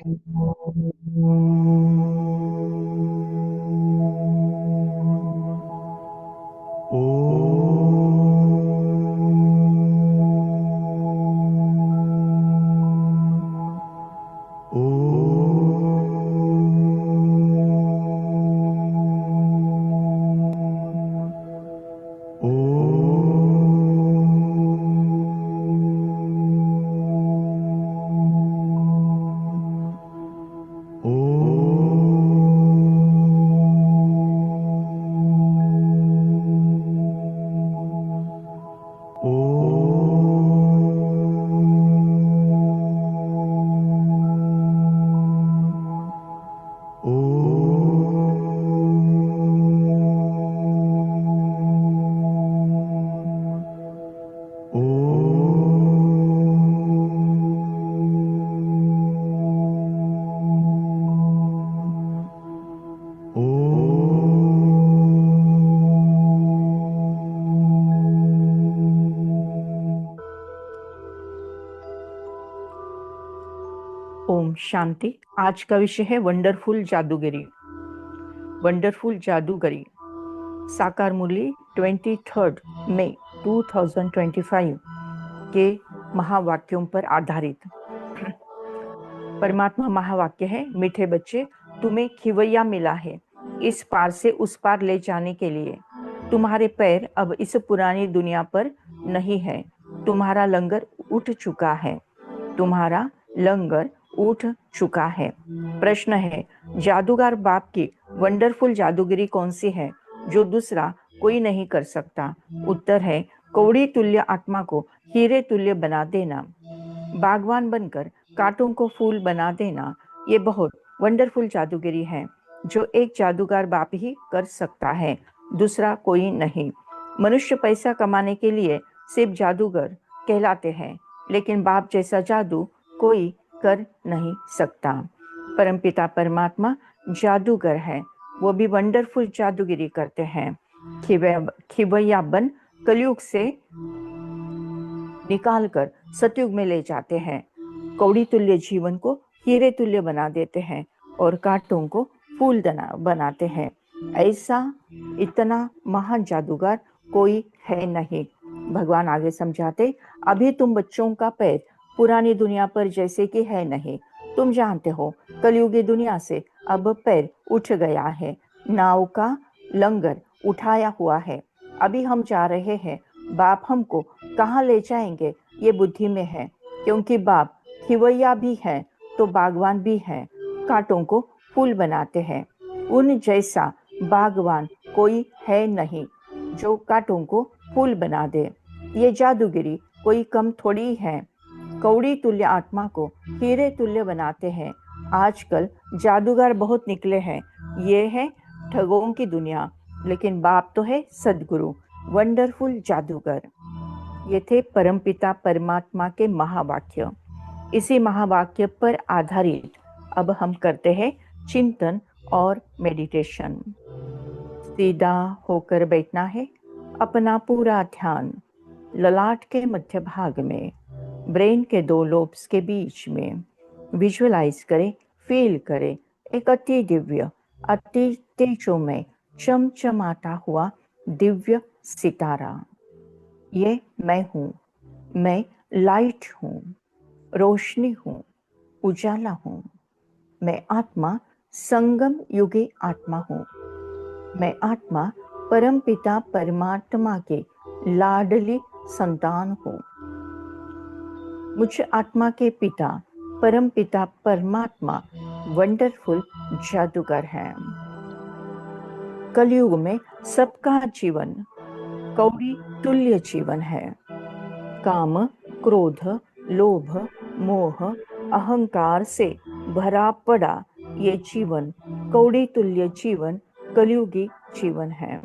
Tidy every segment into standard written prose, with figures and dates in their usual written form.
ओम शांति। आज का विषय है वंडरफुल जादूगरी। वंडरफुल जादूगरी साकार मुरली 23 मई 2025 के महावाक्यों पर आधारित। परमात्मा महावाक्य है, मीठे बच्चे, तुम्हें खिवैया मिला है इस पार से उस पार ले जाने के लिए। तुम्हारे पैर अब इस पुरानी दुनिया पर नहीं है। तुम्हारा लंगर उठ चुका है। तुम्हारा लंगर उठ चुका है। प्रश्न है, जादूगर बाप की वंडरफुल जादूगिरी कौन सी है जो दूसरा कोई नहीं कर सकता? उत्तर है, कौड़ी तुल्य आत्मा को हीरे तुल्य बना देना, बागवान बनकर कांटों को फूल बना देना। ये बहुत वंडरफुल जादूगिरी है जो एक जादूगर बाप ही कर सकता है, दूसरा कोई नहीं। मनुष्य पैसा कमाने के लिए सिर्फ जादूगर कहलाते हैं, लेकिन बाप जैसा जादू कोई कर नहीं सकता। परमपिता परमात्मा जादूगर है, वो भी वंडरफुल जादूगिरी करते हैं। खिवैया बन कलयुग से निकालकर सतयुग में ले जाते हैं। कौड़ी तुल्य जीवन को हीरे तुल्य बना देते हैं और कांटों को फूल बनाते हैं। ऐसा इतना महान जादूगर कोई है नहीं। भगवान आगे समझाते, अभी तुम बच्चों का पैर पुरानी दुनिया पर जैसे कि है नहीं। तुम जानते हो, कलयुगी दुनिया से अब पैर उठ गया है। नाव का लंगर उठाया हुआ है। अभी हम जा रहे हैं। बाप हमको कहाँ ले जाएंगे ये बुद्धि में है, क्योंकि बाप खिवैया भी है तो बागवान भी है, कांटों को फूल बनाते हैं। उन जैसा बागवान कोई है नहीं जो कांटों को फूल बना दे। ये जादूगिरी कोई कम थोड़ी है। कौड़ी तुल्य आत्मा को हीरे तुल्य बनाते हैं। आजकल जादूगर बहुत निकले हैं। ये है ठगों की दुनिया, लेकिन बाप तो है सदगुरु, वंडरफुल जादूगर। ये थे परमपिता परमात्मा के महावाक्य। इसी महावाक्य पर आधारित अब हम करते हैं चिंतन और मेडिटेशन। सीधा होकर बैठना है। अपना पूरा ध्यान ललाट के मध्य भाग में, ब्रेन के 2 लोब्स के बीच में विजुअलाइज करें, फील करें एक अति दिव्य, अति तेजोमय, चमचमाता हुआ दिव्य सितारा। ये मैं हूँ। मैं लाइट हूँ, रोशनी हूँ, उजाला हूँ। मैं आत्मा, संगम युगी आत्मा हूँ। मैं आत्मा परमपिता परमात्मा के लाडली संतान हूँ। मुझ आत्मा के पिता परमपिता परमात्मा वंडरफुल जादूगर है। कलयुग में सबका जीवन कौड़ी तुल्य जीवन है। काम, क्रोध, लोभ, मोह, अहंकार से भरा पड़ा ये जीवन कौड़ी तुल्य जीवन कलयुगी जीवन है।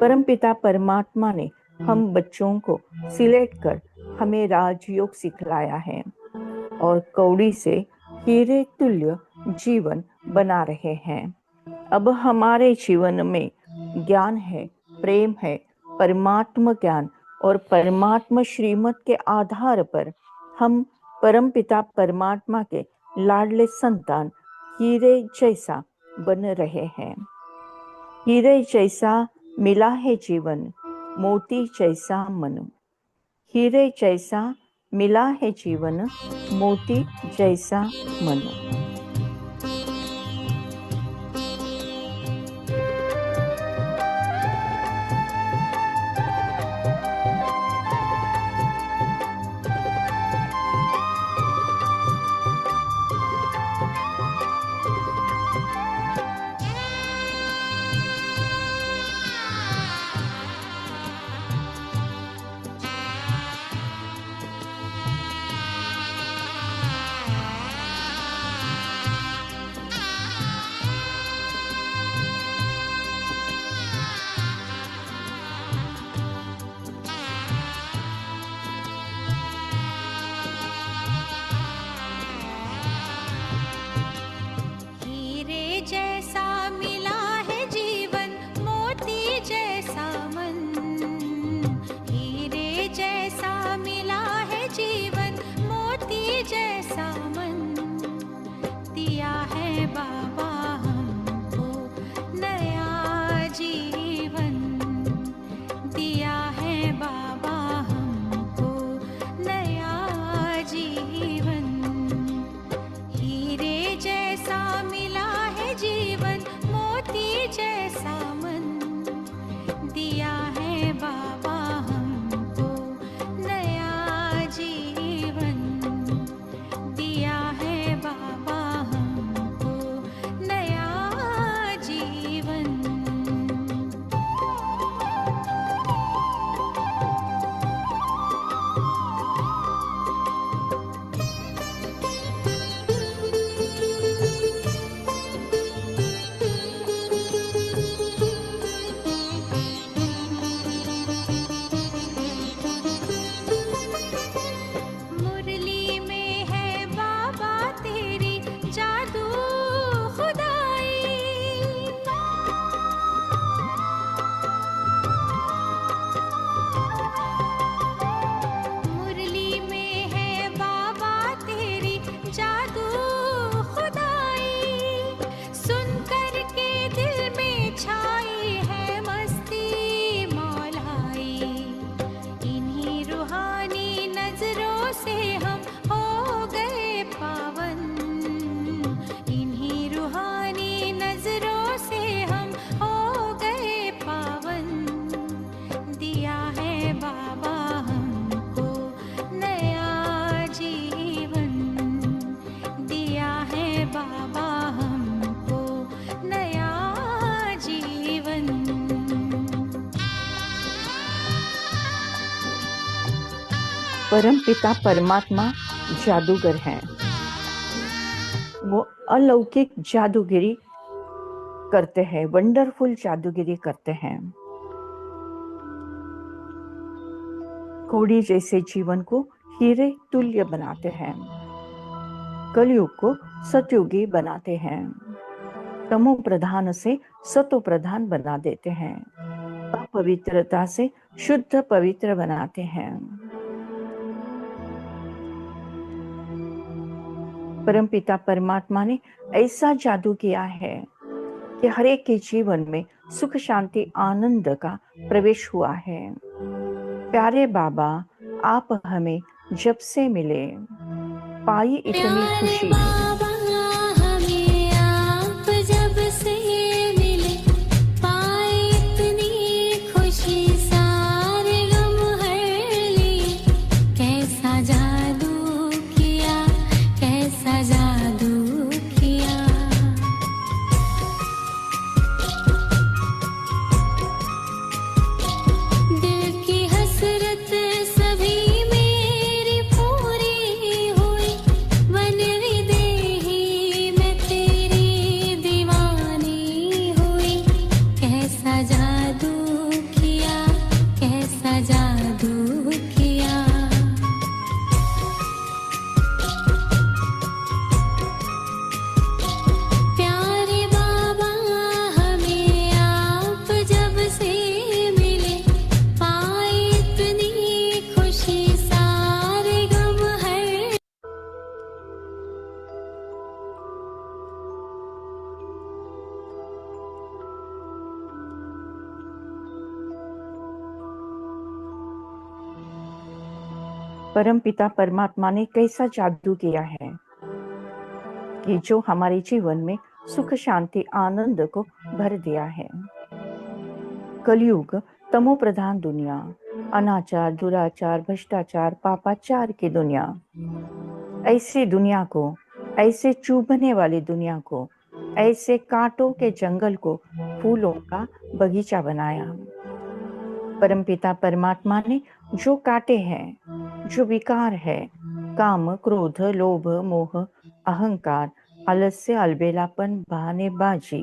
परमपिता परमात्मा ने हम बच्चों को सिलेक्ट कर हमें राजयोग सिखलाया है और कौड़ी से हीरे तुल्य जीवन बना रहे हैं। अब हमारे जीवन में ज्ञान है, प्रेम है, परमात्मा ज्ञान और परमात्मा श्रीमत के आधार पर हम परमपिता परमात्मा के लाडले संतान हीरे जैसा बन रहे हैं। हीरे जैसा मिला है जीवन, मोती जैसा मन। हीरे जैसा मिला है जीवन, मोती जैसा मन। परम पिता परमात्मा जादूगर हैं। वो अलौकिक जादूगिरी करते हैं, वंडरफुल जादूगिरी करते हैं। कौड़ी जैसे जीवन को हीरे तुल्य बनाते हैं, कलयुग को सतयुगी बनाते हैं, तमो प्रधान से सतो प्रधान बना देते हैं, अपवित्रता से शुद्ध पवित्र बनाते हैं। परमपिता परमात्मा ने ऐसा जादू किया है कि हर एक के जीवन में सुख शांति आनंद का प्रवेश हुआ है। प्यारे बाबा, आप हमें जब से मिले पाई इतनी खुशी। सभी मेरी पूरी हुई, वन विदेश परमपिता परमात्मा ने कैसा जादू किया है कि जो हमारे जीवन में सुख शांति आनंद को भर दिया है। कलयुग तमो प्रधान दुनिया, अनाचार दुराचार भ्रष्टाचार पापाचार की दुनिया, ऐसी दुनिया को, ऐसे चुभने वाली दुनिया को, ऐसे कांटों के जंगल को फूलों का बगीचा बनाया। परमपिता परमात्मा ने जो कांटे हैं, जो विकार है, काम क्रोध लोभ मोह अहंकार आलस्य अलबेलापन बहानेबाजी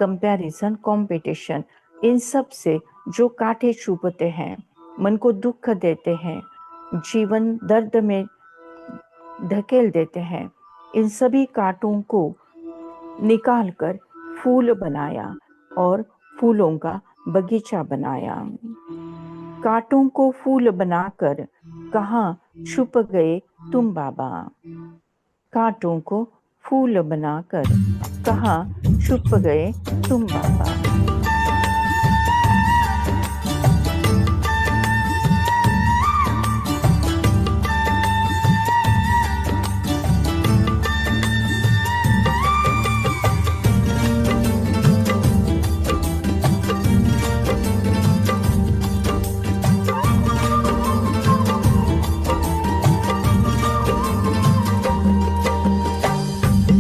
कंपैरिजन कंपटीशन, इन सब से जो कांटे चुभते हैं, मन को दुख देते हैं, जीवन दर्द में धकेल देते हैं, इन सभी कांटों को निकालकर फूल बनाया और फूलों का बगीचा बनाया। कांटों को फूल बनाकर कहाँ छुप गए तुम बाबा, कांटों को फूल बनाकर कहाँ छुप गए तुम बाबा।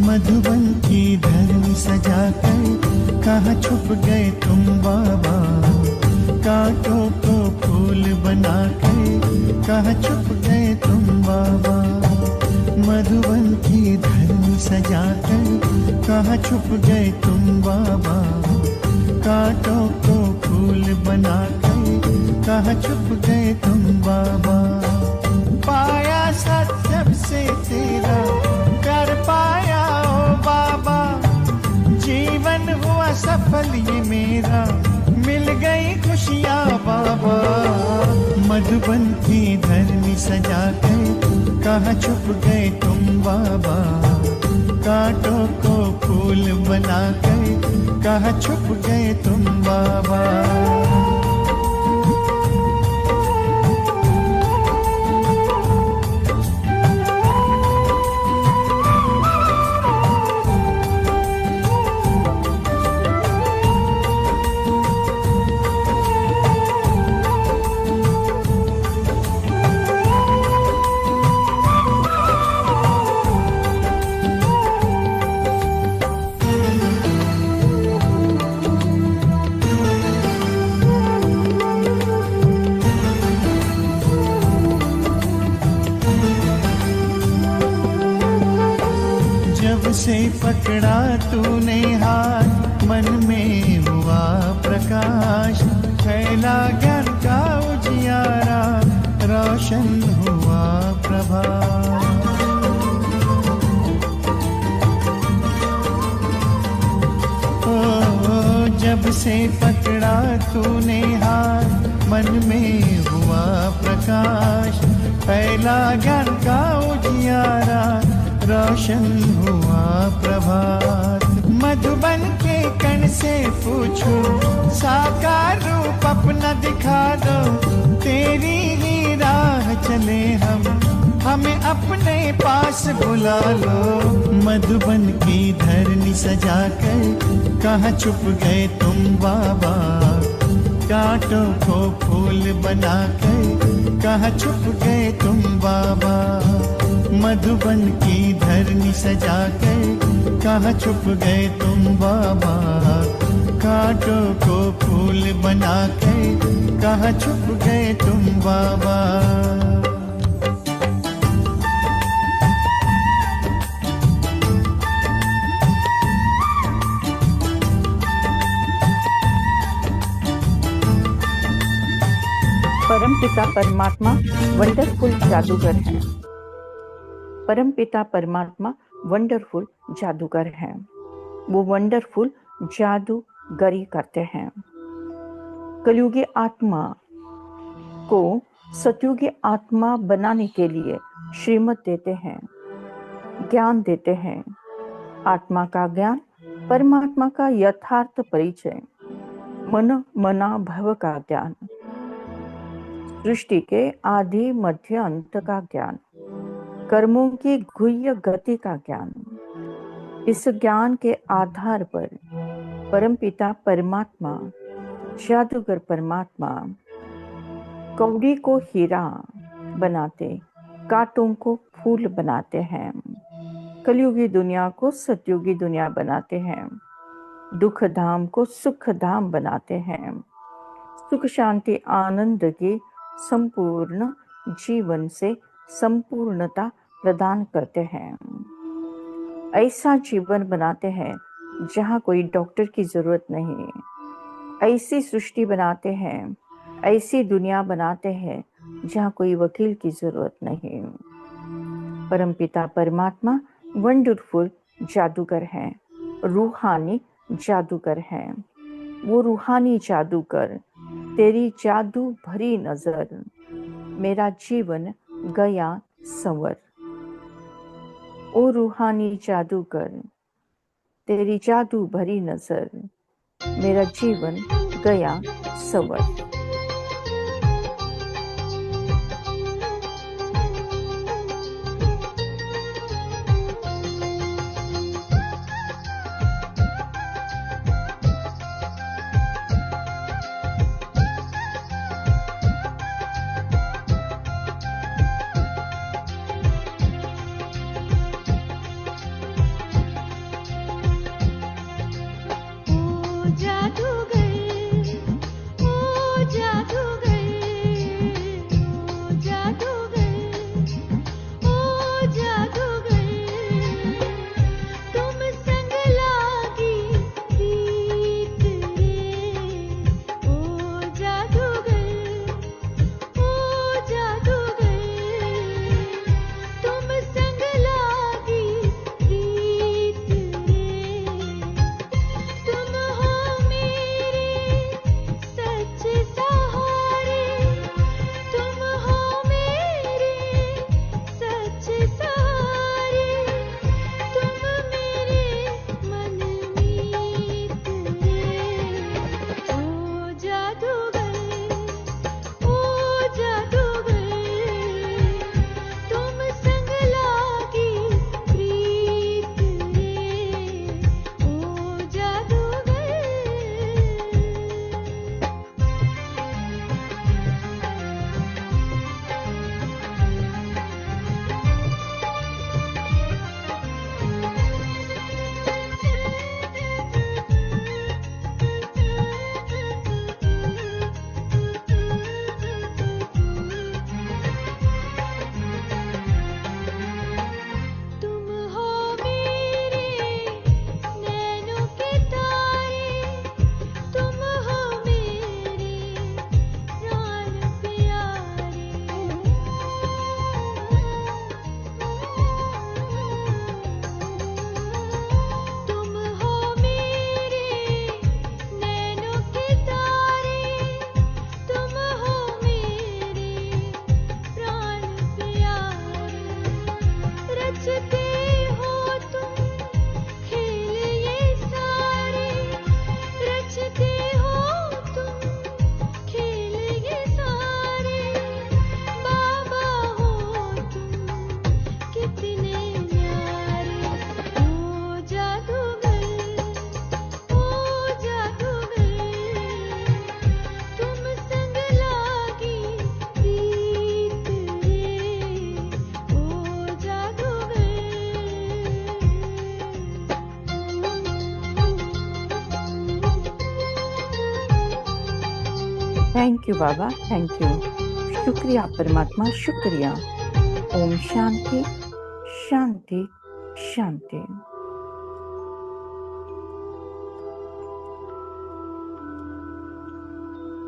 मधुबन की धरनी सजाकर कहाँ छुप गए तुम बाबा, कांटों को फूल बनाकर कहाँ छुप गए तुम बाबा। मधुबन की धरनी सजाकर कहाँ छुप गए तुम बाबा, कांटों को फूल बनाकर कहाँ छुप गए तुम बाबा। पाया सत्य से तेरा कर पाया ओ बाबा, जीवन हुआ सफल ये मेरा, मिल गई खुशियाँ बाबा। मधुबन की धरनी सजा कर कहाँ छुप गए तुम बाबा, कांटों को फूल बना कर कहाँ छुप गए तुम बाबा। से पकड़ा तूने हाथ, मन में हुआ प्रकाश, फैला ज्ञान का उजियारा, रोशन हुआ प्रभात। ओ जब से पकड़ा तूने हाथ, मन में हुआ प्रकाश, फैला ज्ञान का उजियारा, रोशन हुआ प्रभात। मधुबन के कण से पूछो, साकार रूप अपना दिखा दो, तेरी ही राह चले हम, हमें अपने पास बुला लो। मधुबन की धरनी सजा कर कहाँ छुप गए तुम बाबा, कांटों को फूल बना कर कहाँ छुप गए तुम बाबा। मधुबन की धरनी सजा कर कहाँ छुप गए तुम बाबा, कांटों को फूल बना कर कहाँ छुप गए तुम बाबा। परमपिता परमात्मा वंडरफुल जादूगर हैं। परमपिता परमात्मा वंडरफुल जादूगर हैं। वो वंडरफुल जादूगरी करते हैं। कलयुगी आत्मा को सतयुगी आत्मा बनाने के लिए श्रीमत देते हैं, ज्ञान देते हैं। आत्मा का ज्ञान, परमात्मा का यथार्थ परिचय, मन मना भव का ज्ञान। सृष्टि के आदि मध्य अंत का ज्ञान, कर्मों की गुह्य गति का ज्ञान। इस ज्ञान के आधार पर परमपिता परमात्मा, जादूगर परमात्मा कौड़ी को हीरा बनाते, कांटों को फूल बनाते हैं, कलयुगी दुनिया को सतयुगी दुनिया बनाते हैं, दुख धाम को सुख धाम बनाते हैं, सुख शांति आनंद के संपूर्ण जीवन से संपूर्णता प्रदान करते हैं। ऐसा जीवन बनाते हैं जहाँ कोई डॉक्टर की जरूरत नहीं, ऐसी सृष्टि बनाते हैं, ऐसी दुनिया बनाते हैं जहाँ कोई वकील की जरूरत नहीं। परमपिता परमात्मा वंडरफुल जादूगर हैं, रूहानी जादूगर हैं। वो रूहानी जादूगर, तेरी जादू भरी नजर, मेरा जीवन गया संवर। ओ रूहानी जादूगर, तेरी जादू भरी नजर, मेरा जीवन गया संवर। Thank you Baba, thank you. शुक्रिया परमात्मा, शुक्रिया। ओम शांति शांति शांति।